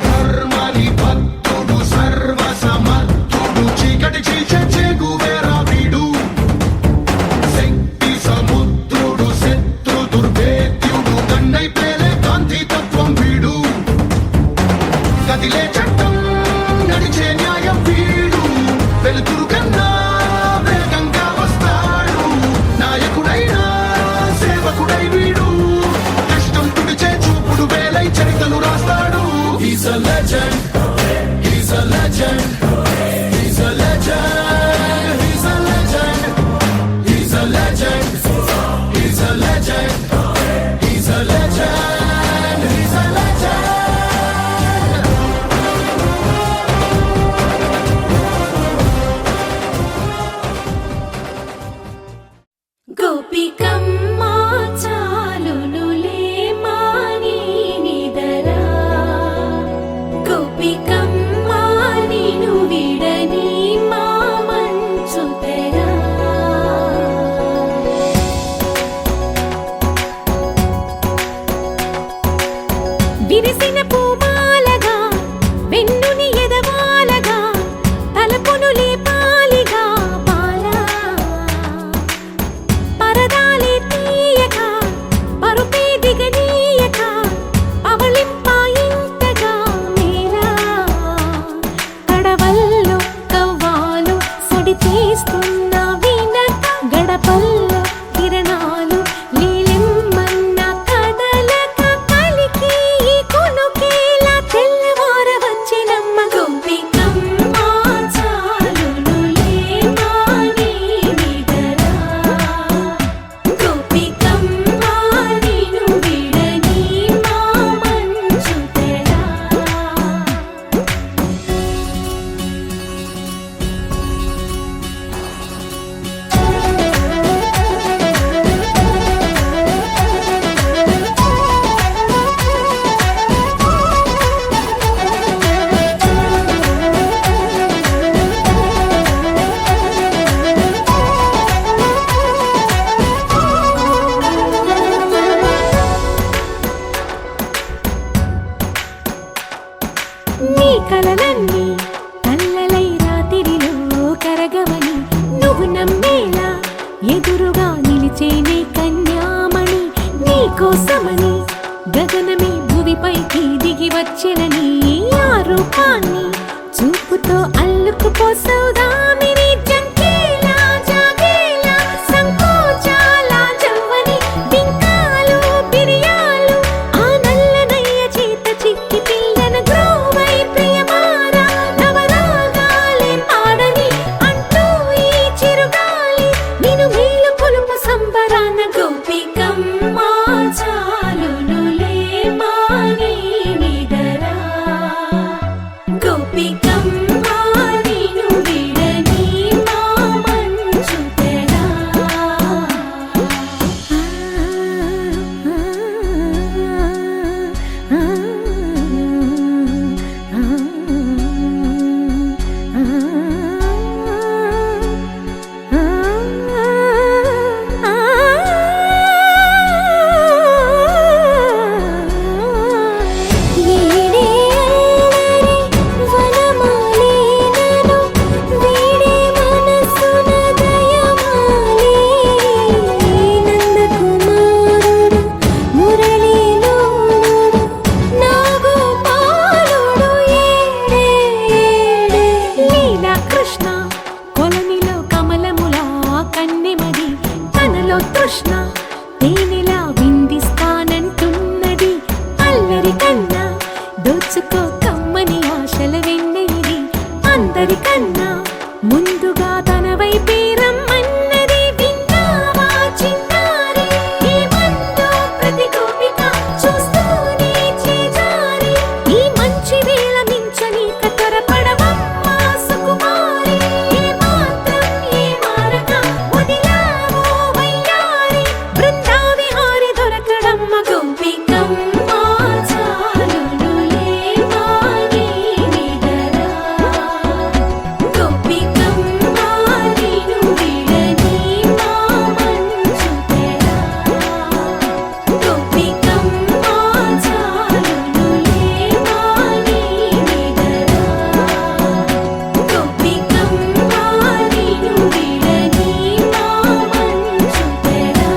ధర్మని భక్తుడు సర్వసమర్థుడు చీకటి చీల్చే చేగువేరా వీడు శక్తి సముద్రుడు శత్రు దుర్భేద్యుడు కన్నై పేలే కాంతి తత్వం వీడు కదిలే చట్టం నడిచే న్యాయం వీడు వెలుతురు కన్నా వేగంగా వస్తాడు నాయకుడైనా సేవకుడై వీడు కష్టం తుడిచే చూపుడు వేలై చరితలు రాస్తాడు He's a legend He's a legend He's a legend He's a legend He's a legend He's a legend He's a legend He's a legend గోపికమ్మ చాలునులే మాని నిదరా గోపికమ్మ నిను విడని మా మంచు తెరా విరిసిన పూమాలగా వెన్నుని ఎదవాలగా తలపును లేపాలిగా పాలా పరదాలే తీయక పరుపే దిగనీయక పవళింపాయింతగా మేరా తడవల్లో కవ్వాలు సడి చేస్తున్న వీణత గడపల్లో కిరణాలు లీలిమ్మన్న కదలక కలికి కొనుకేలా తెల్లవార వచ్చినమ్మ గోపికమ్మ చాలునులే మాని నిదరా గోపికమ్మ నిను విడని మా మంచు తెరా నీ కలలన్నీ కల్లలై రాత్రిలో కరగవని నువ్వు నమ్మేలా ఎదురుగా నిలిచేనే కన్యామణి నీ కోసమని గగనమే భువిపైకి దిగి వచ్చినని ఆ రూపాన్ని చూపుతో అల్లుకుపోసౌదామిని జంకేలా జాగేలా సంకోచాల జవ్వని బింకాలు బిరియాలు ఆ నల్లనయ్య చేత చిక్కి పిల్లన గ్రోవై ప్రియమారా నవరాగాలే పాడని అంటూ ఈ చిరుగాలి నిను మేలు కొలుపు సంబరాన గోపికమ్మ చాలునులే మాని నిదరా గోపికమ్మ నిను విడని నాలో తృష్ణ తేనెలా విందిస్తానంటున్నది అల్లరి కన్నా దోచుకో కమ్మని ఆశల వెన్నెలిది అందరికన్నా ముందుగా తన వైపే రమ్మన్నది విన్నావా చిన్నారి ఏమందో ప్రతి గోపిక చూస్తూనే చేజారి ఈ మంచి వేళ మించని కతరపడవమ్మా సుకుమారి ఏ మాత్రం ఏ మారక వదిలావో వయ్యారి బృందావిహారి దొరకడమ్మ గోపికమ్మ చాలునులే మాని నిదరా గోపికమ్మ నిను విడని మా మంచు తెరా గోపికమ్మ చాలునులే మాని నిదరా గోపికమ్మ నిను విడని మా మంచు తెరా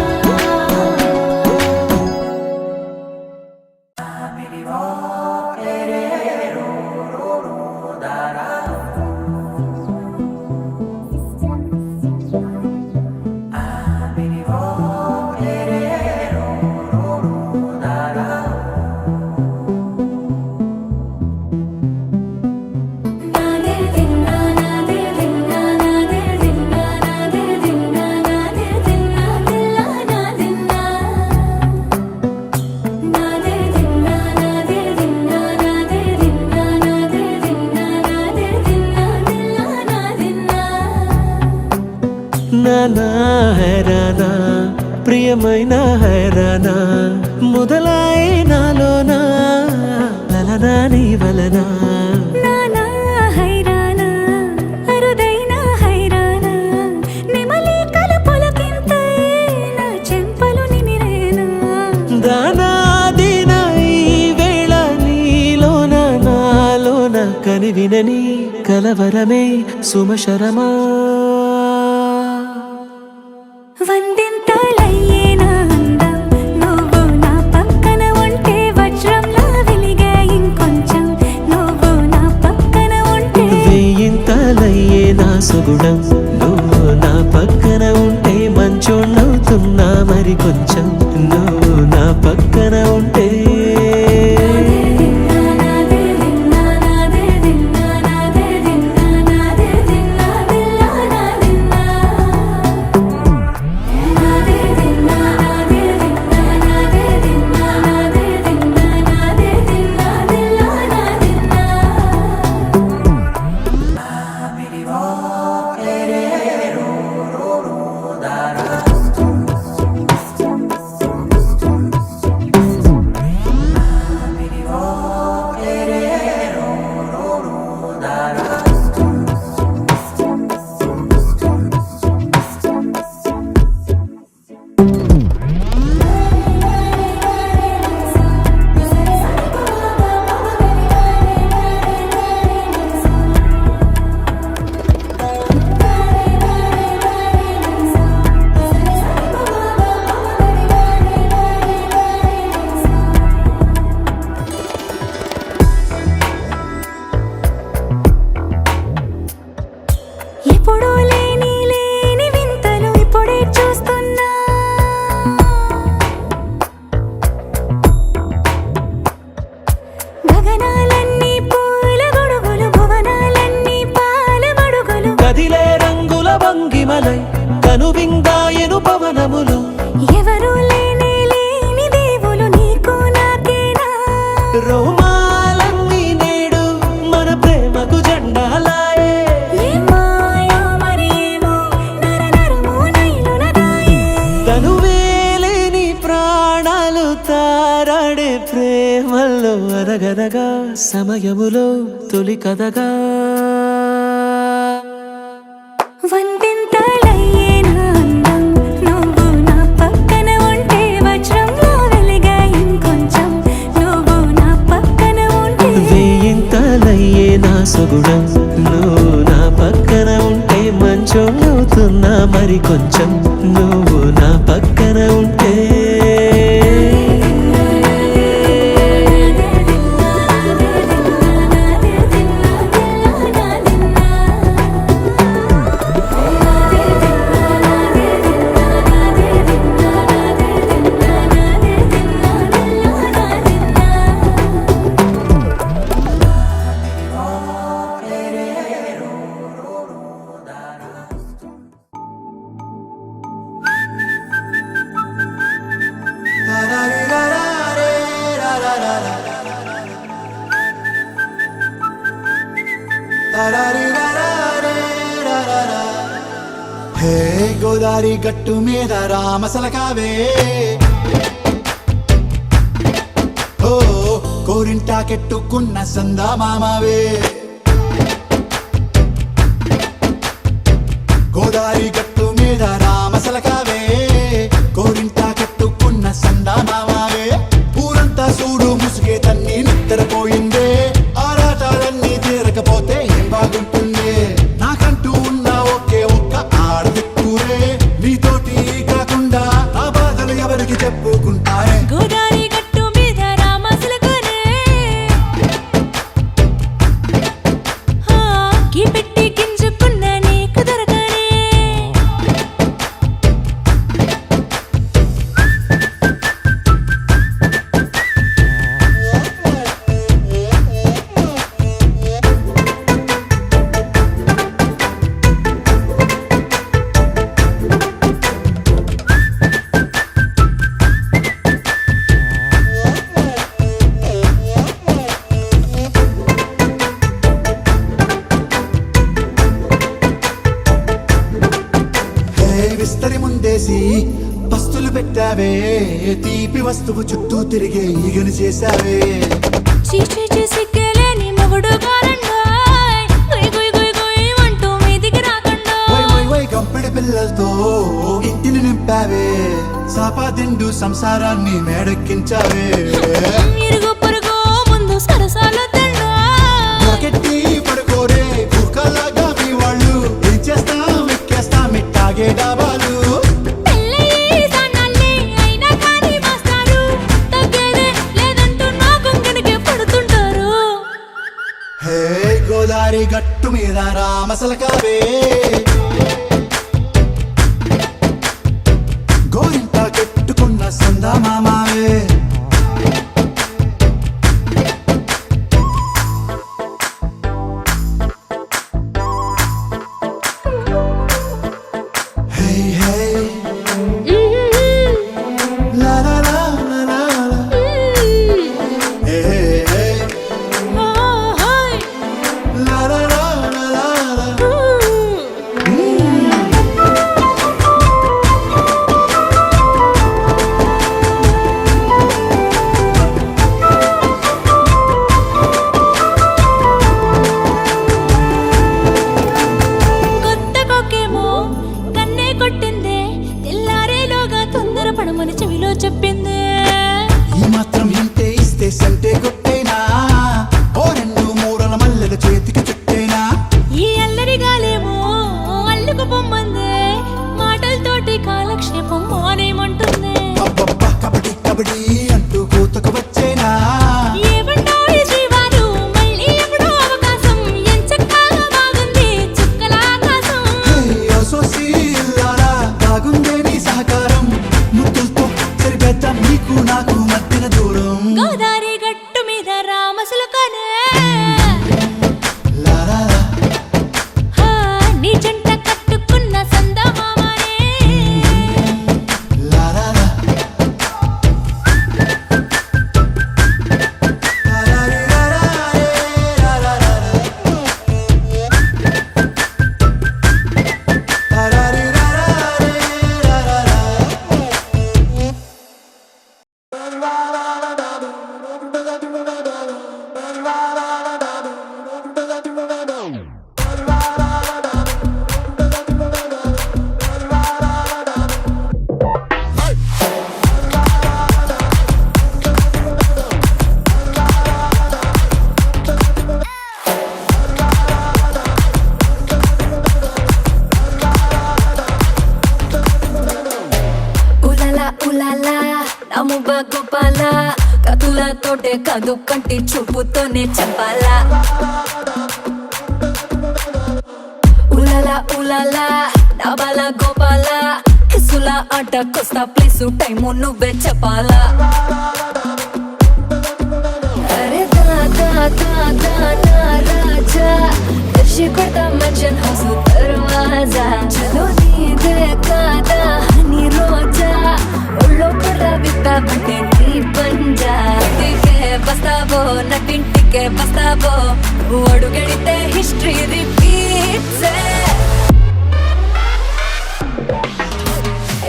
నానా హైరానా ప్రియమైన హైరానా మొదలాయే నాలోనా లలనా నీ వలనా నానా హైరానా అరుదైన హైరానా నెమలి కలుపులకింతై నా చెంపలు నిమిరేనా దానాదిన ఈ వేళ నీలోన నాలోన కనివినని కలవరమే సుమశరమా వందింతలయ్యే నా అందం నువ్వు నా పక్కన ఉంటే వజ్రంలా వెలిగే ఇంకొంచెం నువ్వు నా పక్కన ఉంటే వేయింతలయ్యే నా సుగుణం నువ్వు నా పక్కన ఉంటే మంచోళ్ళవుతున్నా మరి కొంచెం నువ్వు నా పక్కన ఉంటే ఎప్పుడూ లేని లేని వింతలు ఇప్పుడే చూస్తున్నా గగనాలన్నీ పూల గొడుగులు భువనాలన్నీ పాల మడుగులు కదిలే రంగుల భంగిమలై కనువిందాయను పవనములు ఎవరూ లేని లేని దేవులు నీకు నాకేనా రోమాలన్నీ నేడు మన ప్రేమకు జెండాలాయే ఏ మాయో మరి ఏమో నరనరమో నైలున దాయే తనువేలేని ప్రాణాలు తారాడే ప్రేమల్లో అనగనగా సమయములో తొలి కథగా వందింతలయ్యే నా అందం నువ్వు నా పక్కన ఉంటే వజ్రంలా వెలిగే ఇంకొంచెం నువ్వు నా పక్కన ఉంటే వేయింతలయ్యే నా సుగుణం నువ్వు నా పక్కన ఉంటే మంచోళ్ళవుతున్నా మరి కొంచెం నువ్వు నా పక్కన ఉంటే నా హే గోదారి గట్టు మీద రామసలకావే ఓ కోరింటాకెట్టుకున్న సందా మామావే గోదారి గట్టు మీద రామసలకావే కోరింటాకెట్టుకున్న సందా మామావే ఊరంతా చూడు ముసుగే తన్ని నిద్రపోయిందే ఆరాటాలన్నీ తీరకపోతే ఏం బాగుంటుంది నాకంటూ ఉన్న ఒకే ఒక్క ఆడదిక్కురే నీతోటి కాకుండా నా బాధలు ఎవరికి చెప్పుకుంటారే గోదారి గట్టు మీద రామసలకానే కీ పెట్టి గింజుకున్న నీకు దొరకనే విస్తరి ముందేసి పస్తులు పెట్టావే తీపి వస్తువు చుట్టూ తిరిగే ఈగను చేశావే చీచీ సిగ్గలేని మొగుడు కారండాయ్ గుయ్ గుయ్ గుయ్ గుయ్ అంటూ మీదికి రాకుండా వై వై వై గంపెడి పిల్లలతో ఇంటిని నింపావే సాపాదిండు సంసారాన్ని మేడెక్కించావే ఇరుగు పొరుగు ముందు సరసాలు తండా నాకెట్టి పడుకోరే కుక్కలాగా మీ వాళ్ళు ఏం చేస్తాం ఎక్కేస్తాం ఇట్టాగే డాబాలు పెళ్ళయి సన్నాళ్ళే అయినా కానీ మాస్తారు తగ్గేదే లేదంటూ నా కొంగనికే పడుతుంటారు హే గోదారి గట్టు మీద రామసలకావే గోరింట కెట్టుకున్న సందా మామావే హే హే లా లా లా లా లా లా. హే హే హే హాయ్ లా లా లా లా లా లా. కొత్త కొక్కేమో కన్నే కొట్టిందే తెల్లారేలోగా తొందరపడమని చెవిలో చెప్పిందే ఈ మాత్రం హింటే ఇస్తే సంటే కొట్టేనా ఓ రెండు మూరల మల్లెల చేతికి చుట్టేనా ఈ అల్లరి గాలేమో అల్లుకు పొమ్మందే మాటలతోటి కాలక్షేపం మానేమంటుంది అబ్బబ్బ కబడ్డీ కబడ్డీ అంటూ కూతకు వచ్చేనా ఏమంటావు శ్రీవారు మళ్ళీ ఎప్పుడో అవకాశం ఎంచక్కా బాగుంది చుక్కల ఆకాశం హే అసోసి ఇల్లారా బాగుందే నీ సహకారం ముద్దులతో సరిపెద్దాం నీకు నాకు మధ్యన దూరం గోదారి గట్టు మీద రామసలకానే లా లా లా. నీ జంట కట్టుకున్న సందమామనే లా లా లా. లా లా లా లా లా లా లా లా. లా లా లా లా లా లా లా. ఉలలా ఉలలా నముబ గోపాల కతులతోటే కాదు కంటి చూపుతోనే చెప్పాలా ఉలలా ఉలలా డబల గోపాల కిసుల ఆటకొస్తా ప్లేసు టైము నువ్వే చెప్పాలా అరే దా దా దా దా దా రాజా దర్శి కొడతా మంచన్ హౌస్ దర్వాజా చలో నీదే కాదా హనీ రోజా ఒళ్ళో పడ బిత్తా బట్టే నీ పంజా ఇంటికే బస్తావో నటింటికే ఎక్కడికే వస్తావో అడుగడితే హిస్టరీ రిపీట్స్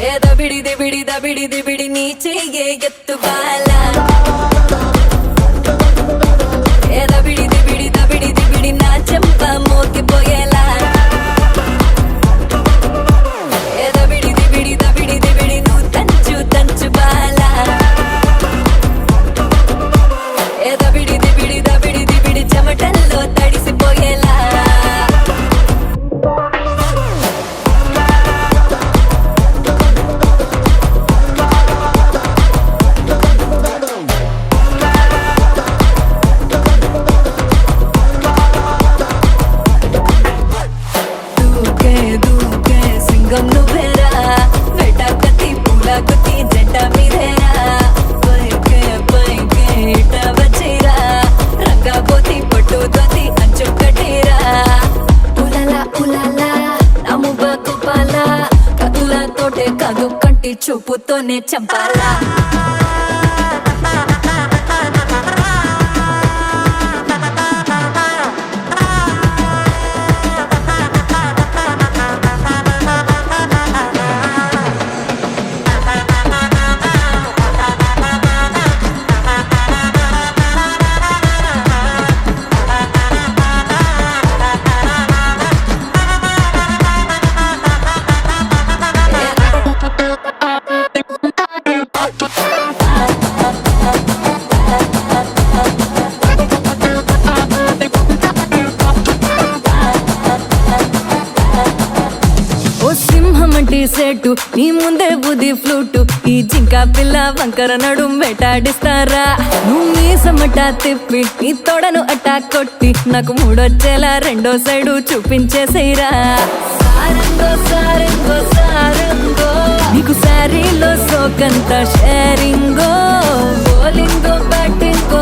ఏ దబిడి దిబిడి దబిడి దిబిడి నీ చెయ్యే ఎత్తు బాలా ఏ దబిడి దిబిడి దబిడి దిబిడి నా చెంప మోగిపోయేలా ఏ దబిడి దిబిడి దబిడి దిబిడి నువ్వు తంచు తంచు బాలా ఏ దబిడి దిబిడి దబిడి దిబిడి చెమటల్లో తడిసిపోయేలా దూకే దూకే సింగం నువ్వేరా వేట కత్తి పూల గుత్తి జంట మీదేరా పైకే పైకే ఇట వచ్చేరా రంగా పోతి పట్టు దోతి అంచు కట్టేరా ఉలాలా ఉలాలా నాము బాకుపాలా కదుల తోటే కాదు కంటి చూపుతోనే చంపాలా సెట్టు నీ ముందే బుద్ధి ఫ్లూటు ఈ జింక పిల్ల వంకర నడు వేటాడిస్తారా నువ్వు నీ సమట తిప్పి నీ తోడను అట్టా కొట్టి నాకు మూడొచ్చేలా రెండో సైడు చూపించేసేరా సారంగో సారంగో సారంగో నీకు శారీలో సోకంత షేరింగో బౌలింగో బ్యాటింగో